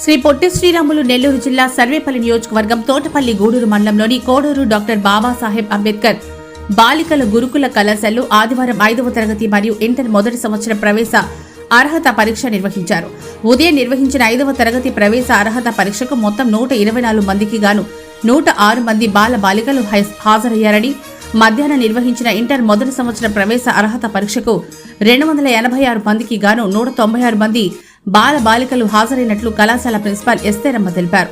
శ్రీ పొట్టి శ్రీరాములు నెల్లూరు జిల్లా సర్వేపల్లి నియోజకవర్గం తోటపల్లి గూడూరు మండలంలోని కోడూరు డాక్టర్ బాబాసాహెబ్ అంబేద్కర్ బాలికల గురుకుల కళాశాలలో ఆదివారం 5వ తరగతి మరియు ఇంటర్ మొదటి సంవత్సరం ప్రవేశ అర్హత పరీక్ష నిర్వహించారు. ఉదయం నిర్వహించిన 5వ తరగతి ప్రవేశ అర్హత పరీక్షకు మొత్తం 124 మందికి గాను 106 మంది బాల బాలికలు హాజరయ్యారని, మధ్యాహ్నం నిర్వహించిన ఇంటర్ మొదటి సంవత్సరం ప్రవేశ అర్హత పరీక్షకు 286 మందికి గాను 196 మంది బాల బాలికలు హాజరైనట్లు కళాశాల ప్రిన్సిపాల్ ఎస్తేరమ్మ తెలిపారు.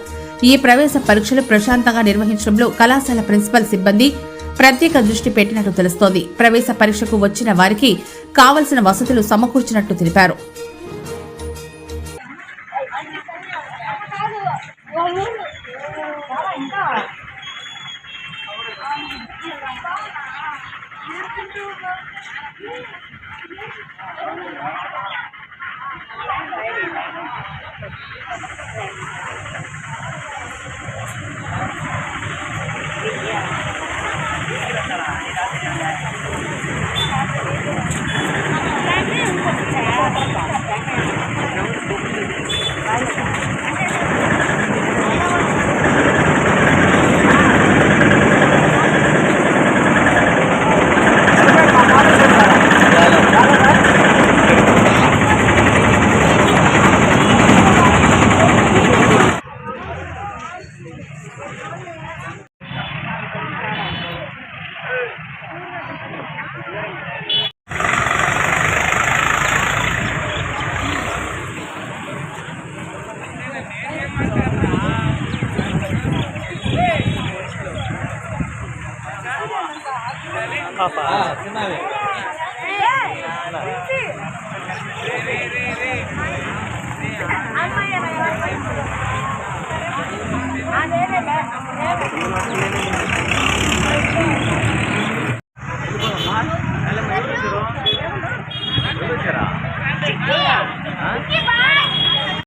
ఈ ప్రవేశ పరీక్షలు ప్రశాంతంగా నిర్వహించడంలో కళాశాల ప్రిన్సిపల్ సిబ్బంది ప్రత్యేక దృష్టి పెట్టినట్టు తెలుస్తోంది. ప్రవేశ పరీక్షకు వచ్చిన వారికి కావలసిన వసతులు సమకూర్చినట్టు తెలిపారు.